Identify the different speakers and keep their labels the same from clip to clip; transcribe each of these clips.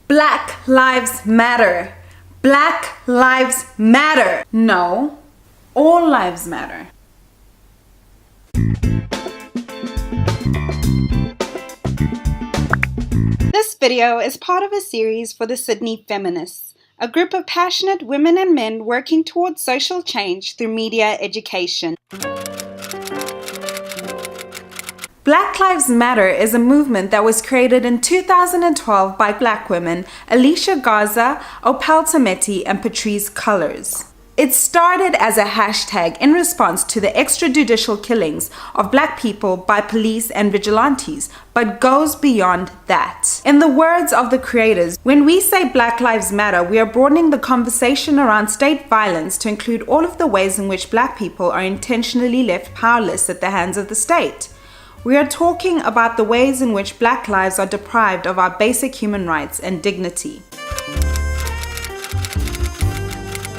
Speaker 1: Black lives matter. Black lives matter. No, all lives matter.
Speaker 2: This video is part of a series for the Sydney Feminists, a group of passionate women and men working towards social change through media education.
Speaker 1: Black Lives Matter is a movement that was created in 2012 by Black women Alicia Garza, Opal Tometi, and Patrice Cullors. It started as a hashtag in response to the extrajudicial killings of Black people by police and vigilantes, but goes beyond that. In the words of the creators, when we say Black Lives Matter, we are broadening the conversation around state violence to include all of the ways in which Black people are intentionally left powerless at the hands of the state. We are talking about the ways in which Black lives are deprived of our basic human rights and dignity.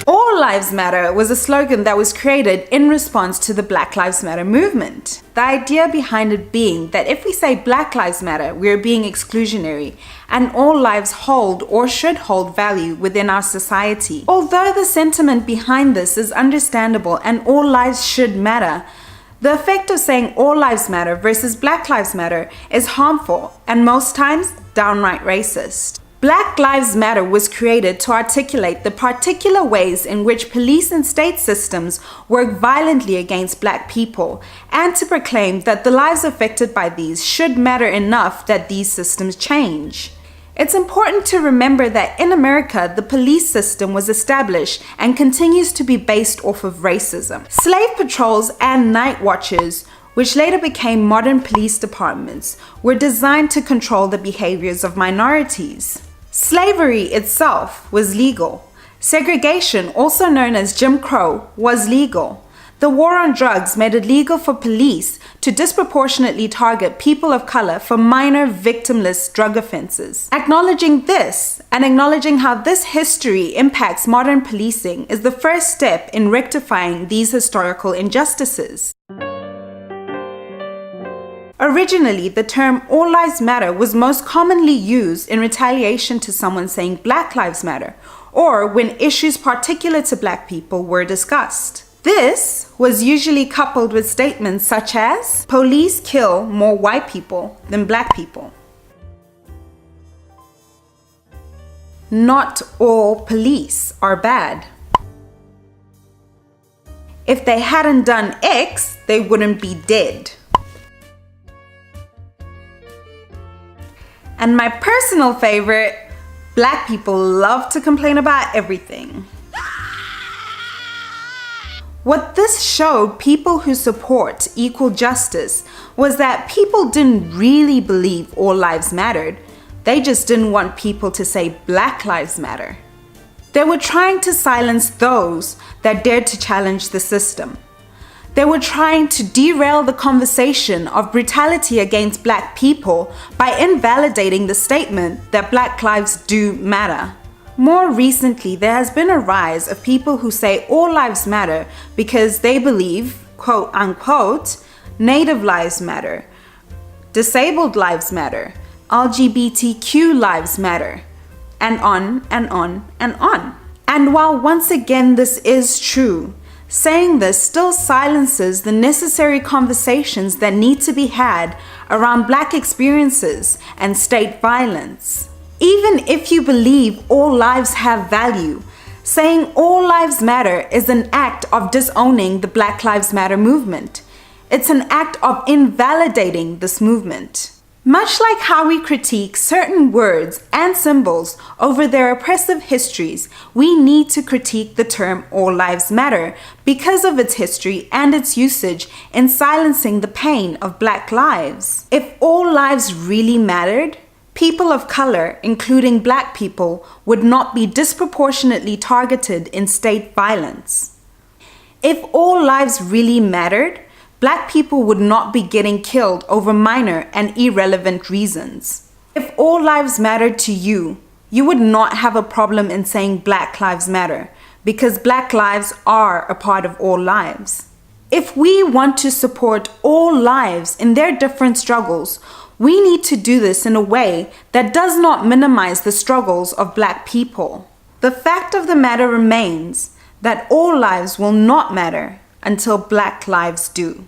Speaker 1: All Lives Matter was a slogan that was created in response to the Black Lives Matter movement. The idea behind it being that if we say Black Lives Matter, we are being exclusionary, and all lives hold or should hold value within our society. Although the sentiment behind this is understandable and all lives should matter, the effect of saying all lives matter versus Black Lives Matter is harmful and most times downright racist. Black Lives Matter was created to articulate the particular ways in which police and state systems work violently against Black people and to proclaim that the lives affected by these should matter enough that these systems change. It's important to remember that in America, the police system was established and continues to be based off of racism. Slave patrols and night watches, which later became modern police departments, were designed to control the behaviors of minorities. Slavery itself was legal. Segregation, also known as Jim Crow, was legal. The war on drugs made it legal for police to disproportionately target people of color for minor victimless drug offenses. Acknowledging this and acknowledging how this history impacts modern policing is the first step in rectifying these historical injustices. Originally, the term All Lives Matter was most commonly used in retaliation to someone saying Black Lives Matter, or when issues particular to Black people were discussed. This was usually coupled with statements such as, police kill more white people than Black people. Not all police are bad. If they hadn't done X, they wouldn't be dead. And my personal favorite, Black people love to complain about everything. What this showed people who support equal justice was that people didn't really believe all lives mattered. They just didn't want people to say Black Lives Matter. They were trying to silence those that dared to challenge the system. They were trying to derail the conversation of brutality against Black people by invalidating the statement that Black lives do matter. More recently, there has been a rise of people who say all lives matter because they believe, quote unquote, Native lives matter, disabled lives matter, LGBTQ lives matter, and on and on and on. And while once again this is true, saying this still silences the necessary conversations that need to be had around Black experiences and state violence. Even if you believe all lives have value, saying all lives matter is an act of disowning the Black Lives Matter movement. It's an act of invalidating this movement. Much like how we critique certain words and symbols over their oppressive histories, we need to critique the term all lives matter because of its history and its usage in silencing the pain of Black lives. If all lives really mattered, people of color, including Black people, would not be disproportionately targeted in state violence. If all lives really mattered, Black people would not be getting killed over minor and irrelevant reasons. If all lives mattered to you, you would not have a problem in saying Black Lives Matter because Black lives are a part of all lives. If we want to support all lives in their different struggles, We need to do this in a way that does not minimize the struggles of Black people. The fact of the matter remains that all lives will not matter until Black lives do.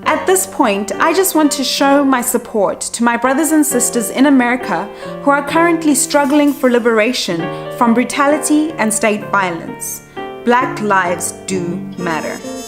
Speaker 1: At this point, I just want to show my support to my brothers and sisters in America who are currently struggling for liberation from brutality and state violence. Black lives do matter.